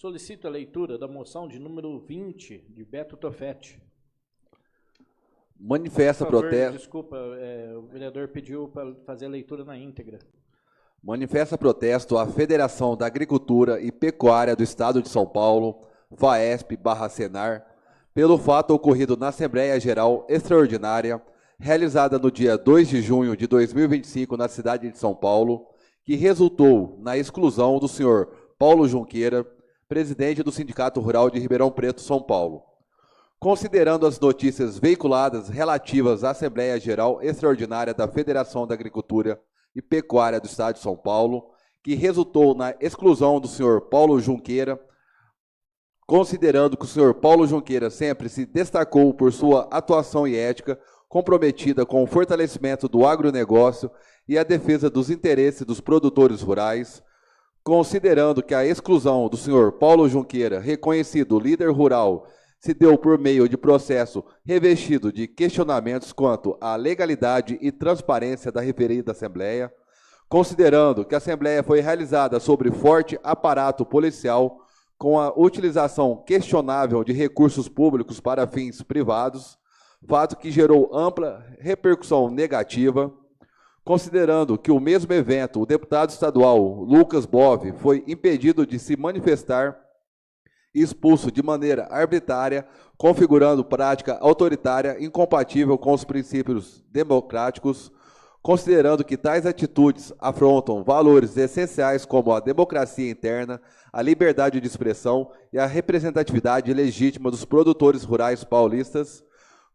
Solicito a leitura da moção de número 20, de Beto Tofetti. Manifesta Por favor, protesto. desculpa, o vereador pediu para fazer a leitura na íntegra. Manifesta protesto à Federação da Agricultura e Pecuária do Estado de São Paulo, FAESP/Senar, pelo fato ocorrido na Assembleia Geral Extraordinária, realizada no dia 2 de junho de 2025 na cidade de São Paulo, que resultou na exclusão do senhor Paulo Junqueira, presidente do Sindicato Rural de Ribeirão Preto, São Paulo. Considerando as notícias veiculadas relativas à Assembleia Geral Extraordinária da Federação da Agricultura e Pecuária do Estado de São Paulo, que resultou na exclusão do senhor Paulo Junqueira, considerando que o senhor Paulo Junqueira sempre se destacou por sua atuação e ética comprometida com o fortalecimento do agronegócio e a defesa dos interesses dos produtores rurais, considerando que a exclusão do senhor Paulo Junqueira, reconhecido líder rural, se deu por meio de processo revestido de questionamentos quanto à legalidade e transparência da referida Assembleia, considerando que a Assembleia foi realizada sobre forte aparato policial com a utilização questionável de recursos públicos para fins privados, fato que gerou ampla repercussão negativa, considerando que o mesmo evento, o deputado estadual Lucas Bove foi impedido de se manifestar e expulso de maneira arbitrária, configurando prática autoritária incompatível com os princípios democráticos, considerando que tais atitudes afrontam valores essenciais como a democracia interna, a liberdade de expressão e a representatividade legítima dos produtores rurais paulistas,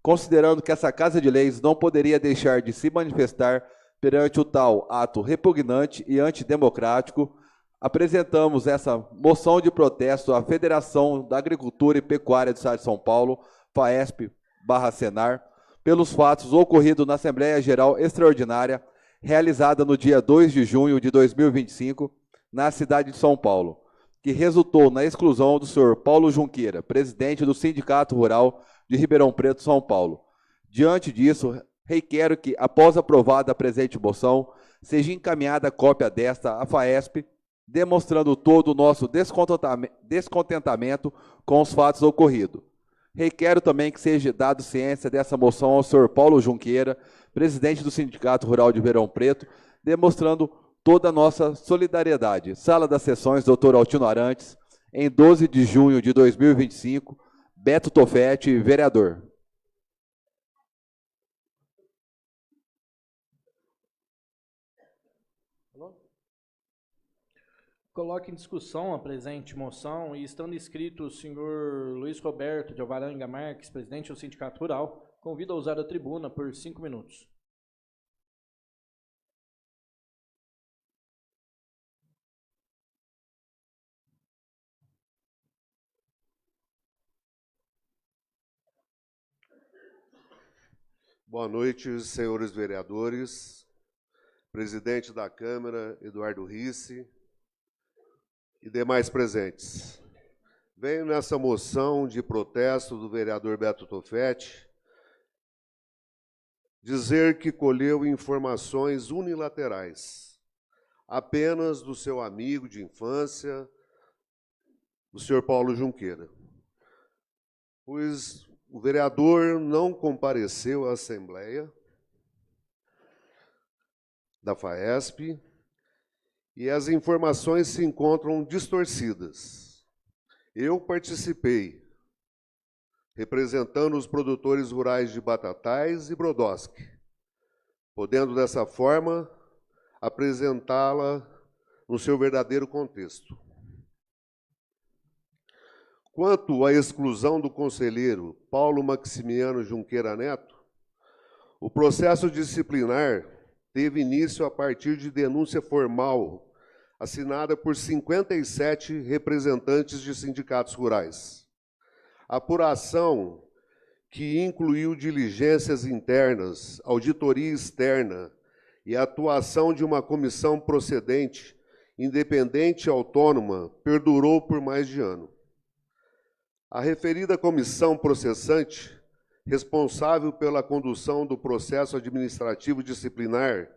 considerando que essa Casa de Leis não poderia deixar de se manifestar perante o tal ato repugnante e antidemocrático, apresentamos essa moção de protesto à Federação da Agricultura e Pecuária do Estado de São Paulo, FAESP/Senar, pelos fatos ocorridos na Assembleia Geral Extraordinária, realizada no dia 2 de junho de 2025, na cidade de São Paulo, que resultou na exclusão do senhor Paulo Junqueira, presidente do Sindicato Rural de Ribeirão Preto, São Paulo. Diante disso, requero que, após aprovada a presente moção, seja encaminhada a cópia desta à FAESP, demonstrando todo o nosso descontentamento com os fatos ocorridos. Requero também que seja dado ciência dessa moção ao senhor Paulo Junqueira, presidente do Sindicato Rural de Ribeirão Preto, demonstrando toda a nossa solidariedade. Sala das Sessões, doutor Altino Arantes, em 12 de junho de 2025, Beto Tofetti, vereador. Coloque em discussão a presente moção e, estando inscrito o senhor Luiz Roberto de Alvarenga Marques, presidente do Sindicato Rural, convido a usar a tribuna por 5 minutos. Boa noite, senhores vereadores, presidente da Câmara, Eduardo Risse, e demais presentes. Venho nessa moção de protesto do vereador Beto Tofetti dizer que colheu informações unilaterais, apenas do seu amigo de infância, do senhor Paulo Junqueira, pois o vereador não compareceu à Assembleia da FAESP e as informações se encontram distorcidas. Eu participei, representando os produtores rurais de Batatais e Brodowski, podendo dessa forma apresentá-la no seu verdadeiro contexto. Quanto à exclusão do conselheiro Paulo Maximiano Junqueira Neto, o processo disciplinar teve início a partir de denúncia formal assinada por 57 representantes de sindicatos rurais. Apuração que incluiu diligências internas, auditoria externa e a atuação de uma comissão procedente, independente e autônoma, perdurou por mais de ano. A referida comissão processante, responsável pela condução do processo administrativo disciplinar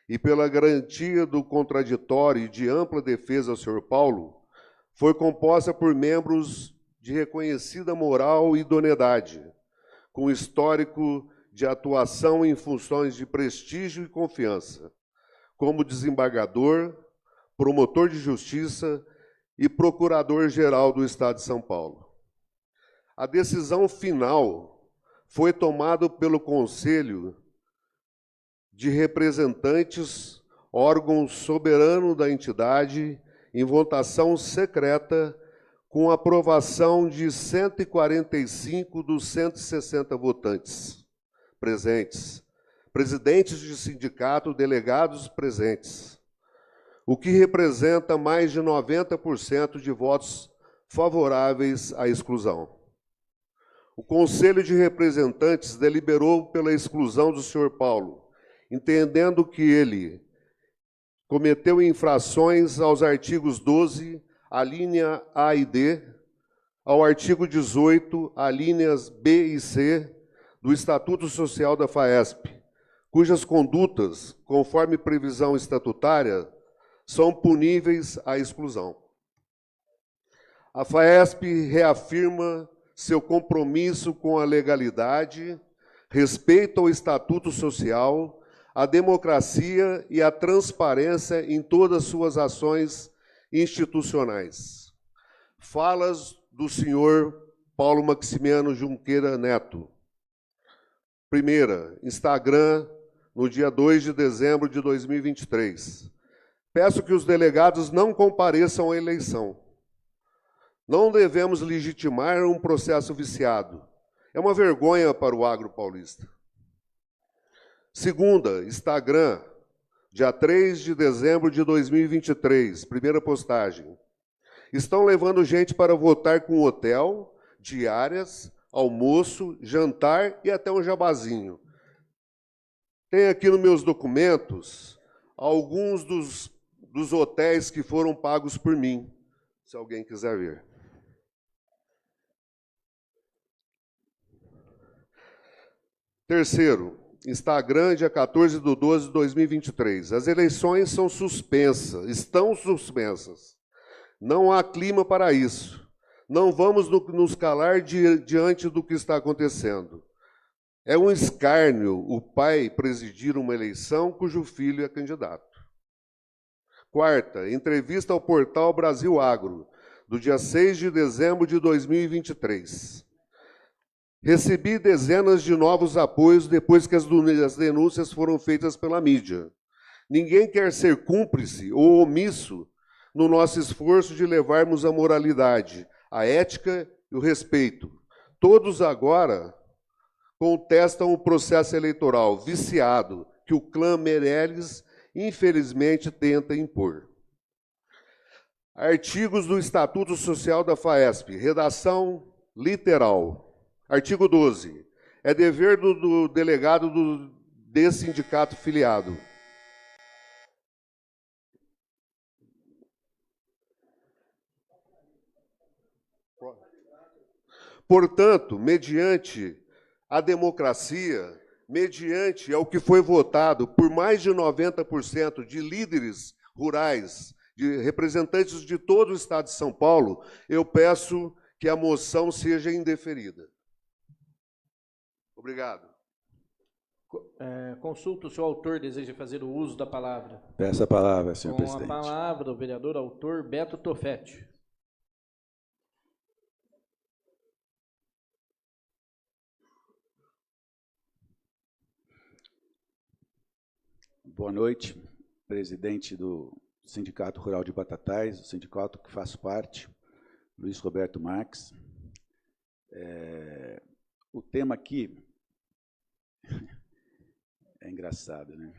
e pela garantia do contraditório e de ampla defesa ao senhor Paulo, Foi composta por membros de reconhecida moral e idoneidade, com histórico de atuação em funções de prestígio e confiança, como desembargador, promotor de justiça e procurador-geral do Estado de São Paulo. A decisão final foi tomada pelo Conselho de Representantes, órgão soberano da entidade, em votação secreta, com aprovação de 145 dos 160 votantes presentes, presidentes de sindicato, delegados presentes, o que representa mais de 90% de votos favoráveis à exclusão. O Conselho de Representantes deliberou pela exclusão do senhor Paulo, entendendo que ele cometeu infrações aos artigos 12, a linha A e D, ao artigo 18, alíneas B e C, do Estatuto Social da FAESP, cujas condutas, conforme previsão estatutária, são puníveis à exclusão. A FAESP reafirma seu compromisso com a legalidade, respeito ao Estatuto Social, a democracia e a transparência em todas suas ações institucionais. Falas do senhor Paulo Maximiano Junqueira Neto. Primeira, Instagram, no dia 2 de dezembro de 2023. Peço que os delegados não compareçam à eleição. Não devemos legitimar um processo viciado. É uma vergonha para o agro paulista. Segunda, Instagram, dia 3 de dezembro de 2023, primeira postagem. Estão levando gente para votar com hotel, diárias, almoço, jantar e até um jabazinho. Tem aqui nos meus documentos alguns dos hotéis que foram pagos por mim, se alguém quiser ver. Terceiro, Instagram, dia 14 de 12 de 2023. As eleições são suspensas, estão suspensas. Não há clima para isso. Não vamos nos calar diante do que está acontecendo. É um escárnio o pai presidir uma eleição cujo filho é candidato. Quarta, entrevista ao portal Brasil Agro, do dia 6 de dezembro de 2023. Recebi dezenas de novos apoios depois que as denúncias foram feitas pela mídia. Ninguém quer ser cúmplice ou omisso no nosso esforço de levarmos a moralidade, a ética e o respeito. Todos agora contestam o processo eleitoral viciado que o clã Meirelles, infelizmente, tenta impor. Artigos do Estatuto Social da FAESP, redação literal. Artigo 12. É dever do delegado desse sindicato filiado. Portanto, mediante a democracia, mediante ao que foi votado por mais de 90% de líderes rurais, de representantes de todo o Estado de São Paulo, eu peço que a moção seja indeferida. Obrigado. Consulto se o autor deseja fazer o uso da palavra. Peço a palavra, senhor presidente. Com a palavra, o vereador autor Beto Tofetti. Boa noite, presidente do Sindicato Rural de Batatais, o sindicato que faço parte, Luiz Roberto Marques. O tema aqui é engraçado, né?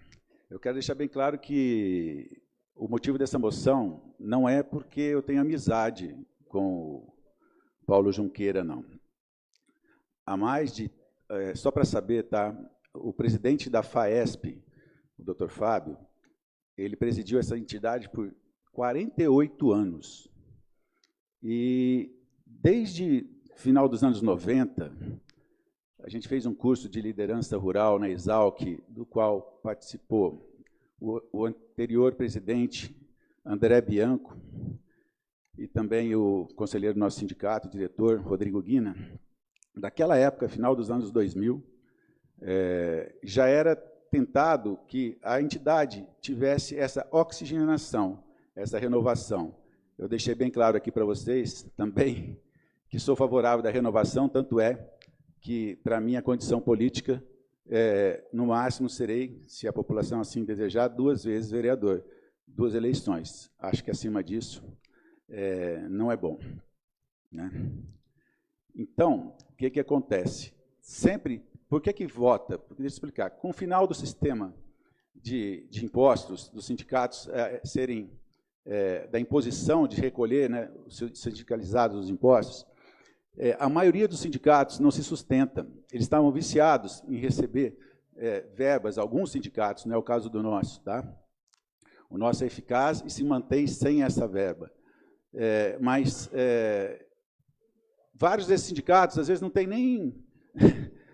Eu quero deixar bem claro que o motivo dessa moção não é porque eu tenho amizade com o Paulo Junqueira, não. Há mais de... só para saber, tá? O presidente da FAESP, o Dr. Fábio, ele presidiu essa entidade por 48 anos. E desde final dos anos 90, a gente fez um curso de liderança rural na Exalc, do qual participou o anterior presidente, André Bianco, e também o conselheiro do nosso sindicato, o diretor Rodrigo Guina, daquela época, final dos anos 2000, já era tentado que a entidade tivesse essa oxigenação, essa renovação. Eu deixei bem claro aqui para vocês também que sou favorável da renovação, tanto é que, para mim, a condição política, no máximo, serei, se a população assim desejar, 2 vezes vereador, 2 eleições. Acho que, acima disso, não é bom, né? Então, o que acontece? Sempre, por que vota? Deixa eu explicar. Com o final do sistema de impostos, dos sindicatos serem, da imposição de recolher, né, os sindicalizados os impostos, a maioria dos sindicatos não se sustenta. Eles estavam viciados em receber verbas, alguns sindicatos, não é o caso do nosso, tá? O nosso é eficaz e se mantém sem essa verba. Mas vários desses sindicatos, às vezes, não tem nem...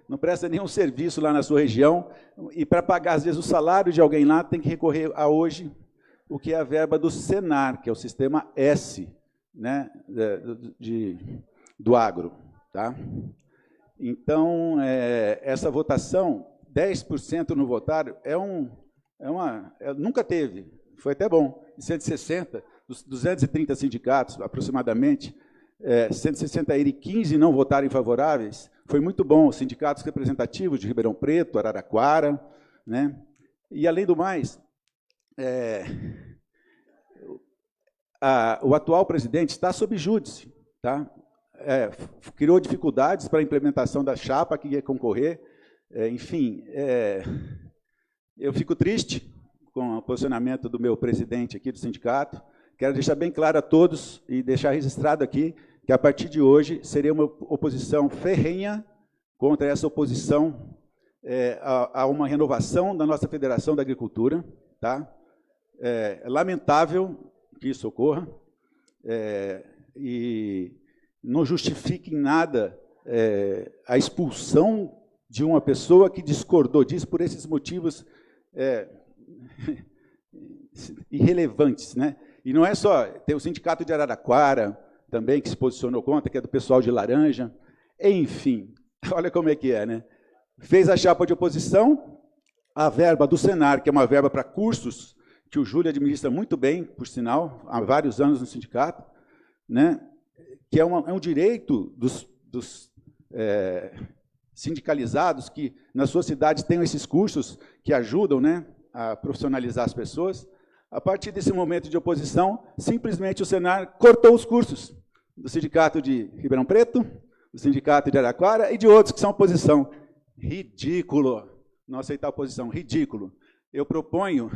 não presta nenhum serviço lá na sua região, e para pagar, às vezes, o salário de alguém lá, tem que recorrer a hoje o que é a verba do Senar, que é o sistema S, né, do agro. Tá? Então, essa votação, 10% no votário, nunca teve, foi até bom, de 160, dos 230 sindicatos, aproximadamente, 160 e 15 não votaram favoráveis, foi muito bom, os sindicatos representativos de Ribeirão Preto, Araraquara, né? E, além do mais, o atual presidente está sob júdice, tá? Criou dificuldades para a implementação da chapa que ia concorrer, enfim, eu fico triste com o posicionamento do meu presidente aqui do sindicato. Quero deixar bem claro a todos e deixar registrado aqui que, a partir de hoje, seria uma oposição ferrenha contra essa oposição a uma renovação da nossa Federação da Agricultura. Tá? É lamentável que isso ocorra e não justifique em nada a expulsão de uma pessoa que discordou disso por esses motivos irrelevantes, né? E não é só, tem o Sindicato de Araraquara também, que se posicionou contra, que é do pessoal de Laranja. Enfim, olha como é que é, né? Fez a chapa de oposição, a verba do Senar, que é uma verba para cursos, que o Júlio administra muito bem, por sinal, há vários anos no sindicato, né? Que é um direito dos sindicalizados que, nas suas cidades, tenham esses cursos que ajudam, né, a profissionalizar as pessoas. A partir desse momento de oposição, simplesmente o Senar cortou os cursos do Sindicato de Ribeirão Preto, do Sindicato de Araraquara e de outros que são oposição. Ridículo não aceitar a oposição, ridículo. Eu proponho,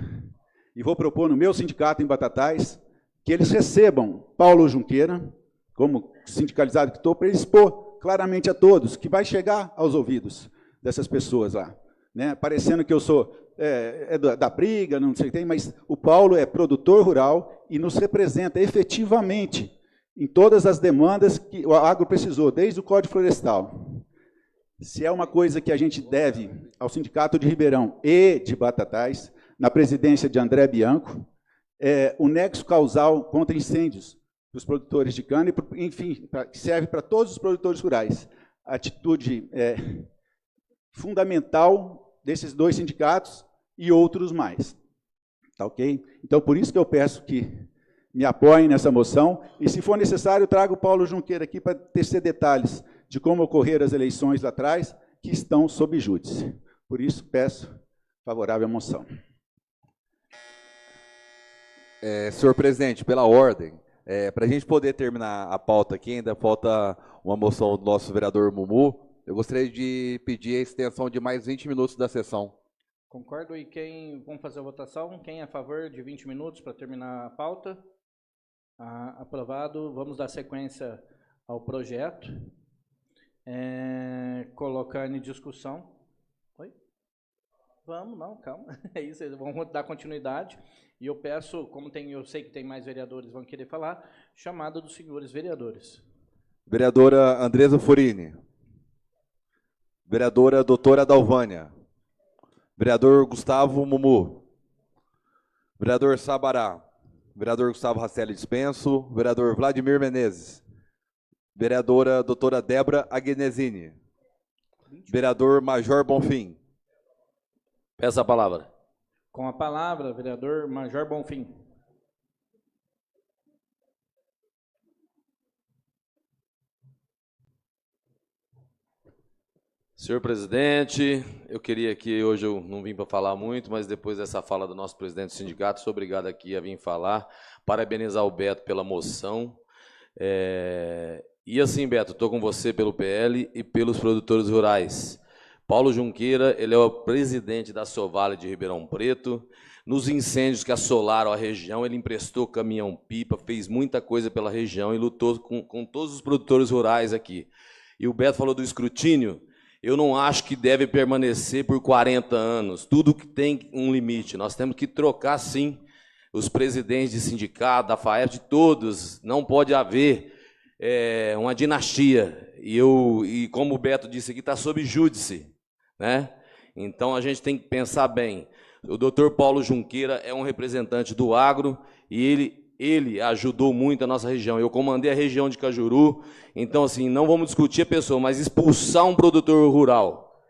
e vou propor no meu sindicato em Batatais, que eles recebam Paulo Junqueira, como sindicalizado que estou, para ele expor claramente a todos, que vai chegar aos ouvidos dessas pessoas lá, né? Parecendo que eu sou da briga, não sei o que tem, mas o Paulo é produtor rural e nos representa efetivamente em todas as demandas que o agro precisou, desde o Código Florestal. Se é uma coisa que a gente deve ao Sindicato de Ribeirão e de Batatais, na presidência de André Bianco, o nexo causal contra incêndios dos produtores de cana, enfim, que serve para todos os produtores rurais. A atitude fundamental desses 2 sindicatos e outros mais. Tá ok? Então, por isso que eu peço que me apoiem nessa moção, e, se for necessário, eu trago o Paulo Junqueira aqui para tecer detalhes de como ocorreram as eleições lá atrás, que estão sob júdice. Por isso, peço favorável à moção. Senhor presidente, pela ordem, para a gente poder terminar a pauta aqui, ainda falta uma moção do nosso vereador Mumu. Eu gostaria de pedir a extensão de mais 20 minutos da sessão. Concordo. E vamos fazer a votação? Quem é a favor de 20 minutos para terminar a pauta? Aprovado. Vamos dar sequência ao projeto. Colocar em discussão. Oi? Vamos, não, calma. É isso, vamos dar continuidade. E eu peço, como eu sei que tem mais vereadores que vão querer falar, chamada dos senhores vereadores. Vereadora Andresa Forini. Vereadora doutora Dalvânia. Vereador Gustavo Mumu. Vereador Sabará. Vereador Gustavo Rasselli dispenso. Vereador Vladimir Menezes. Vereadora doutora Débora Agnesini. Vereador Major Bonfim. Peço a palavra. Com a palavra, vereador Major Bonfim. Senhor presidente, eu queria que hoje eu não vim para falar muito, mas depois dessa fala do nosso presidente do sindicato, sou obrigado aqui a vir falar, parabenizar o Beto pela moção. E assim, Beto, estou com você pelo PL e pelos produtores rurais. Paulo Junqueira, ele é o presidente da Sovale de Ribeirão Preto. Nos incêndios que assolaram a região, ele emprestou caminhão-pipa, fez muita coisa pela região e lutou com todos os produtores rurais aqui. E o Beto falou do escrutínio. Eu não acho que deve permanecer por 40 anos. Tudo que tem um limite. Nós temos que trocar, sim, os presidentes de sindicato, da FAEP, de todos. Não pode haver uma dinastia. E como o Beto disse aqui, está sob júdice, né? Então, a gente tem que pensar bem. O doutor Paulo Junqueira é um representante do agro e ele ajudou muito a nossa região. Eu comandei a região de Cajuru, então, assim, não vamos discutir a pessoa, mas expulsar um produtor rural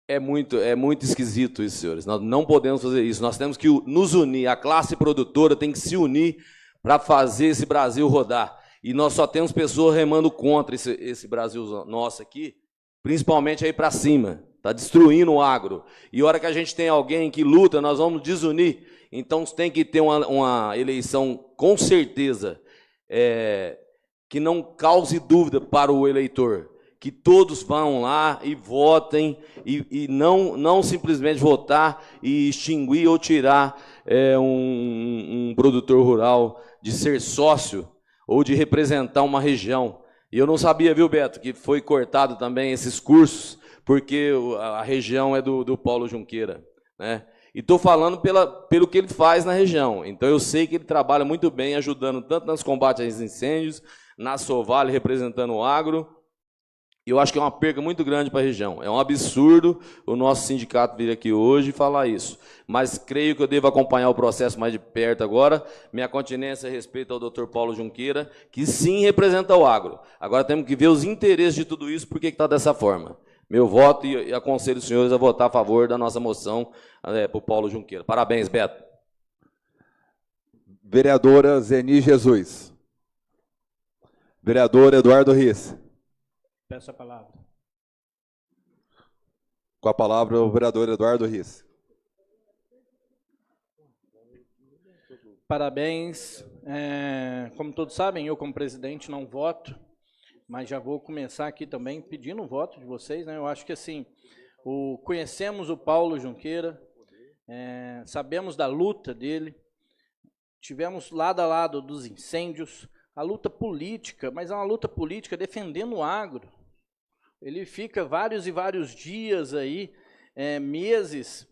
é muito esquisito isso, senhores. Nós não podemos fazer isso. Nós temos que nos unir. A classe produtora tem que se unir para fazer esse Brasil rodar. E nós só temos pessoas remando contra esse Brasil nosso aqui, principalmente aí para cima. Está destruindo o agro. E a hora que a gente tem alguém que luta, nós vamos desunir. Então, tem que ter uma eleição, com certeza, que não cause dúvida para o eleitor. Que todos vão lá e votem, e não simplesmente votar e extinguir ou tirar um produtor rural de ser sócio ou de representar uma região. E eu não sabia, viu, Beto, que foi cortado também esses cursos, porque a região é do Paulo Junqueira, né? E estou falando pelo que ele faz na região. Então, eu sei que ele trabalha muito bem, ajudando tanto nos combates aos incêndios, na Sovale, representando o agro. E eu acho que é uma perca muito grande para a região. É um absurdo o nosso sindicato vir aqui hoje e falar isso. Mas creio que eu devo acompanhar o processo mais de perto agora. Minha continência respeita ao doutor Paulo Junqueira, que sim representa o agro. Agora temos que ver os interesses de tudo isso, por que está dessa forma. Meu voto e aconselho os senhores a votar a favor da nossa moção para o Paulo Junqueira. Parabéns, Beto. Vereadora Zeni Jesus. Vereador Eduardo Riz. Peço a palavra. Com a palavra, o vereador Eduardo Riz. Parabéns. Como todos sabem, eu, como presidente, não voto, mas já vou começar aqui também pedindo o voto de vocês, né? Eu acho que, assim, conhecemos o Paulo Junqueira, sabemos da luta dele, tivemos lado a lado dos incêndios, a luta política, mas é uma luta política defendendo o agro. Ele fica vários e vários dias aí, meses,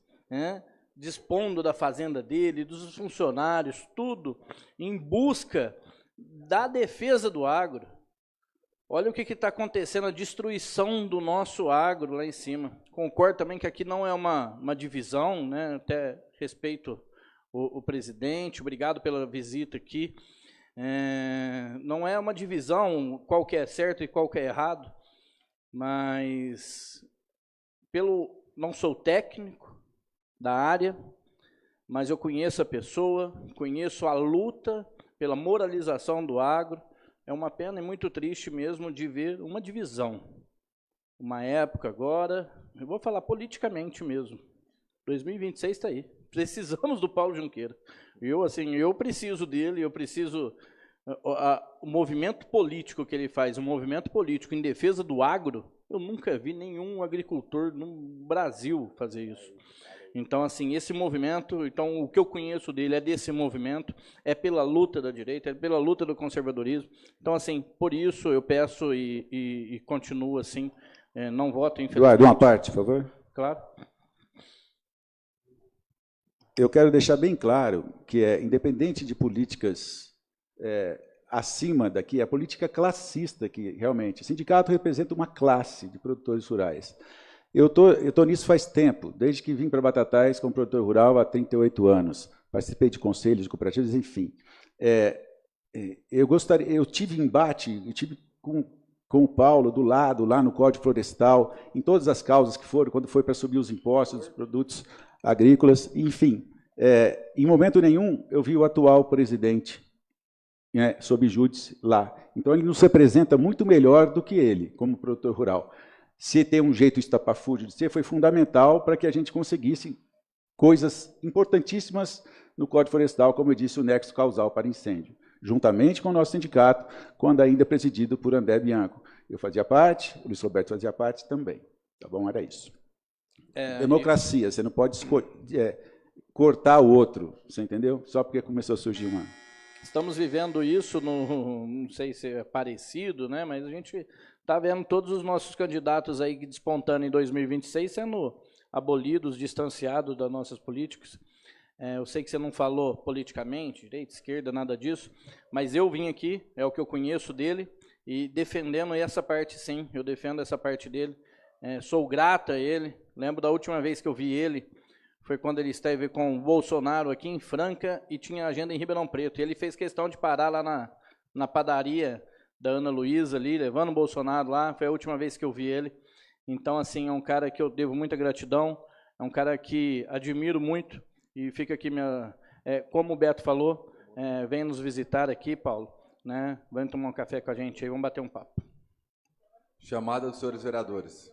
dispondo da fazenda dele, dos funcionários, tudo em busca da defesa do agro. Olha o que está acontecendo, a destruição do nosso agro lá em cima. Concordo também que aqui não é uma divisão, né? Até respeito o presidente, obrigado pela visita aqui. Não é uma divisão, qual que é certo e qual que é errado, mas não sou técnico da área, mas eu conheço a pessoa, conheço a luta pela moralização do agro. É uma pena e muito triste mesmo de ver uma divisão. Uma época agora, eu vou falar politicamente mesmo, 2026 está aí. Precisamos do Paulo Junqueira. Eu preciso dele, eu preciso... O movimento político que ele faz, o movimento político em defesa do agro, eu nunca vi nenhum agricultor no Brasil fazer isso. Então, assim, esse movimento, então, o que eu conheço dele é desse movimento, é pela luta da direita, é pela luta do conservadorismo. Então, assim, por isso eu peço e continuo assim, não voto, infelizmente. Eduardo, uma parte, por favor. Claro. Eu quero deixar bem claro que, independente de políticas acima daqui, a política classista que realmente, o sindicato representa uma classe de produtores rurais. Eu tô nisso faz tempo, desde que vim para Batatais como produtor rural há 38 anos. participei de conselhos, de cooperativas, enfim. Eu tive embate, eu tive com o Paulo do lado, lá no Código Florestal, em todas as causas que foram, quando foi para subir os impostos dos produtos agrícolas, enfim. Em momento nenhum eu vi o atual presidente sob júdice lá. Então ele nos representa muito melhor do que ele, como produtor rural. Se tem um jeito estapafúrdio de ser, foi fundamental para que a gente conseguisse coisas importantíssimas no Código Florestal, como eu disse, o nexo causal para incêndio, juntamente com o nosso sindicato, quando ainda presidido por André Bianco. Eu fazia parte, o Luiz Roberto fazia parte também. Tá bom? Era isso. Democracia, você não pode cortar o outro, você entendeu? Só porque começou a surgir uma... Estamos vivendo isso, não sei se é parecido, né? Mas a gente está vendo todos os nossos candidatos aí despontando em 2026 sendo abolidos, distanciados das nossas políticas. Eu sei que você não falou politicamente, direita, esquerda, nada disso, mas eu vim aqui, é o que eu conheço dele, e defendendo essa parte sim, eu defendo essa parte dele. Sou grato a ele, lembro da última vez que eu vi ele, foi quando ele esteve com o Bolsonaro aqui em Franca e tinha agenda em Ribeirão Preto. E ele fez questão de parar lá na padaria da Ana Luísa ali, levando o Bolsonaro lá. Foi a última vez que eu vi ele. Então, assim, é um cara que eu devo muita gratidão, é um cara que admiro muito. E fica aqui, como o Beto falou, venha nos visitar aqui, Paulo, né? Vem tomar um café com a gente aí, vamos bater um papo. Chamada dos senhores vereadores.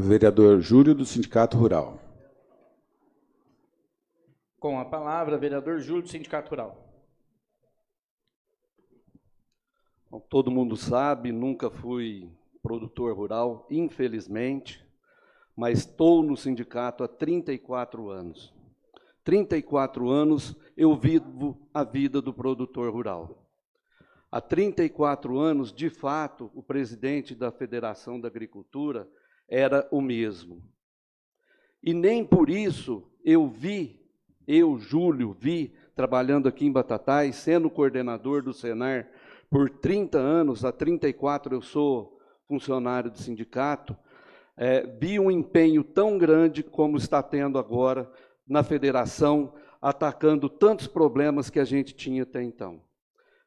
Vereador Júlio, do Sindicato Rural. Com a palavra, vereador Júlio, do Sindicato Rural. Bom, todo mundo sabe, nunca fui produtor rural, infelizmente, mas estou no sindicato há 34 anos. 34 anos eu vivo a vida do produtor rural. Há 34 anos, de fato, o presidente da Federação da Agricultura era o mesmo. E nem por isso eu, Júlio, trabalhando aqui em Batatais, sendo coordenador do Senar por 30 anos, há 34 eu sou funcionário do sindicato, vi um empenho tão grande como está tendo agora na federação, atacando tantos problemas que a gente tinha até então.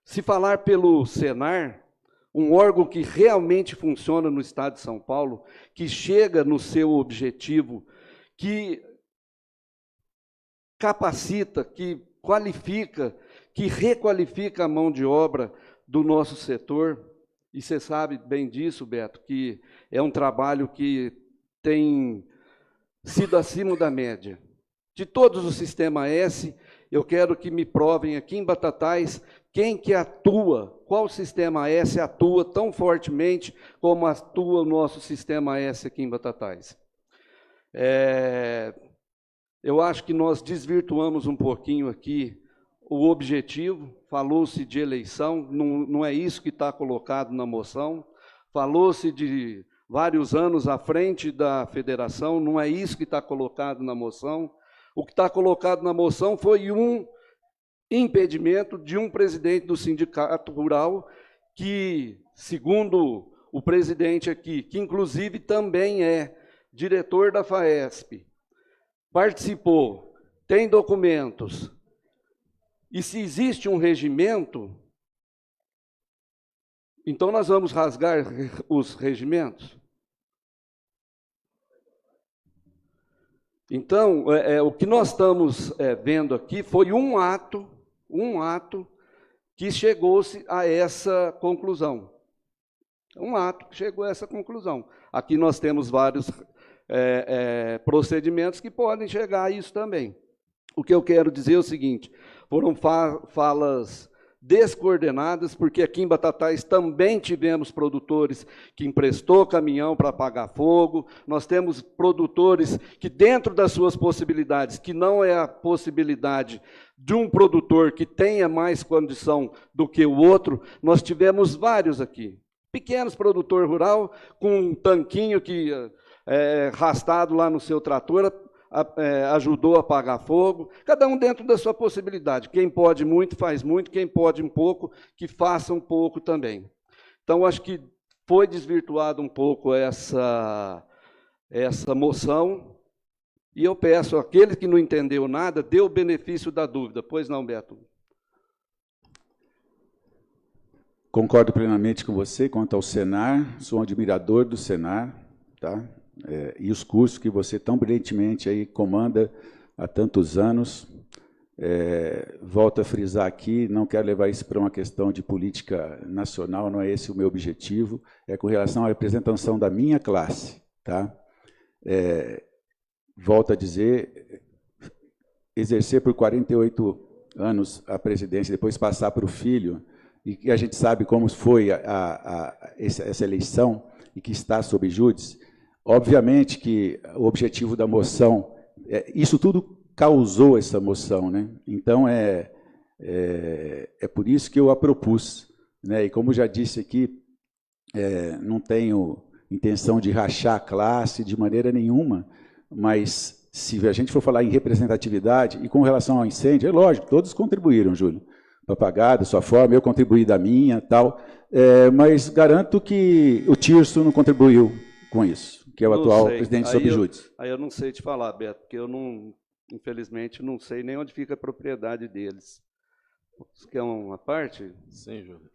Se falar pelo Senar, um órgão que realmente funciona no estado de São Paulo, que chega no seu objetivo, que capacita, que qualifica, que requalifica a mão de obra do nosso setor, e você sabe bem disso, Beto, que é um trabalho que tem sido acima da média. De todos os Sistema S, eu quero que me provem aqui em Batatais quem que atua, qual Sistema S atua tão fortemente como atua o nosso Sistema S aqui em Batatais. Eu acho que nós desvirtuamos um pouquinho aqui o objetivo, falou-se de eleição, não é isso que está colocado na moção, falou-se de vários anos à frente da federação, não é isso que está colocado na moção. O que está colocado na moção foi um impedimento de um presidente do sindicato rural que, segundo o presidente aqui, que inclusive também é diretor da FAESP, participou, tem documentos, e se existe um regimento, então nós vamos rasgar os regimentos? Então, o que nós estamos vendo aqui foi um ato que chegou-se a essa conclusão. Um ato que chegou a essa conclusão. Aqui nós temos vários procedimentos que podem chegar a isso também. O que eu quero dizer é o seguinte, foram falas descoordenadas, porque aqui em Batatais também tivemos produtores que emprestou caminhão para apagar fogo, nós temos produtores que dentro das suas possibilidades, que não é a possibilidade de um produtor que tenha mais condição do que o outro, nós tivemos vários aqui. Pequenos produtor rural com um tanquinho que arrastado lá no seu trator, ajudou a apagar fogo, cada um dentro da sua possibilidade. Quem pode muito, faz muito, quem pode um pouco, que faça um pouco também. Então, acho que foi desvirtuado um pouco essa moção, E eu peço, aquele que não entendeu nada, dê o benefício da dúvida. Pois não, Beto? Concordo plenamente com você quanto ao Senar, sou um admirador do Senar, tá? E os cursos que você tão brilhantemente aí comanda há tantos anos. Volto a frisar aqui, não quero levar isso para uma questão de política nacional, não é esse o meu objetivo, é com relação à representação da minha classe, tá? Volto a dizer, exercer por 48 anos a presidência, depois passar para o filho, e que a gente sabe como foi essa eleição e que está sob júdice, obviamente que o objetivo da moção, isso tudo causou essa moção, né? Então, é por isso que eu a propus, né? E como já disse aqui, não tenho intenção de rachar a classe de maneira nenhuma, mas se a gente for falar em representatividade, e com relação ao incêndio, é lógico, todos contribuíram, Júlio, para pagar da sua forma, eu contribuí da minha, tal, mas garanto que o Tirso não contribuiu com isso, que é o atual presidente sob júdice. Aí eu não sei te falar, Beto, porque eu não, infelizmente, não sei nem onde fica a propriedade deles. Você quer uma parte? Sim, Júlio.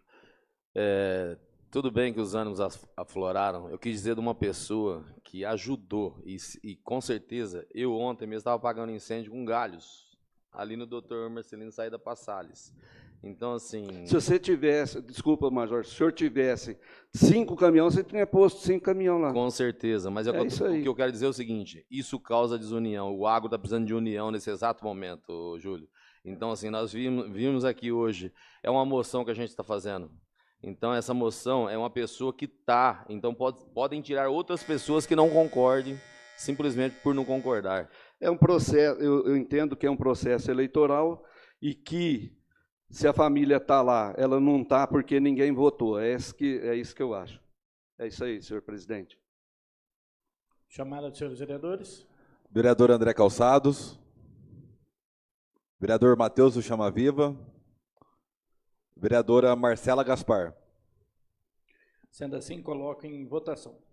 Tudo bem que os ânimos afloraram. Eu quis dizer de uma pessoa que ajudou, e com certeza, eu ontem mesmo estava apagando incêndio com galhos, ali no Dr. Marcelino Saída Passales. Então, assim... Se você tivesse, desculpa, Major, se o senhor tivesse 5 caminhões, você tinha posto 5 caminhões lá. Com certeza, mas o que eu quero dizer é o seguinte, isso causa desunião, o agro está precisando de união nesse exato momento, Júlio. Então, assim, nós vimos aqui hoje, é uma moção que a gente está fazendo. Então, essa moção é uma pessoa que está, então podem tirar outras pessoas que não concordem, simplesmente por não concordar. É um processo, eu entendo que é um processo eleitoral e que, se a família está lá, ela não está porque ninguém votou. É isso que eu acho. É isso aí, senhor presidente. Chamada dos senhores vereadores. Vereador André Calçados. Vereador Matheus do Chama Viva. Vereadora Marcela Gaspar. Sendo assim, coloco em votação.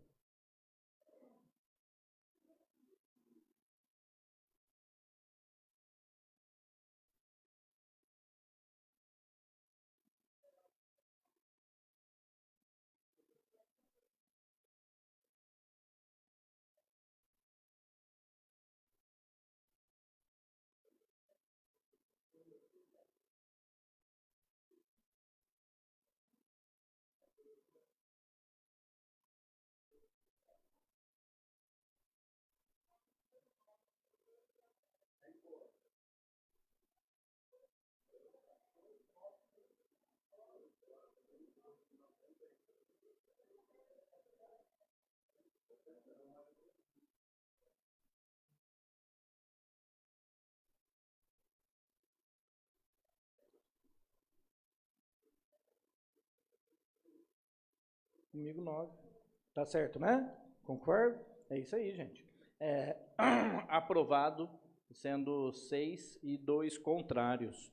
Comigo 9. Tá certo, né? Concordo? É isso aí, gente. Aprovado, sendo 6 e 2 contrários.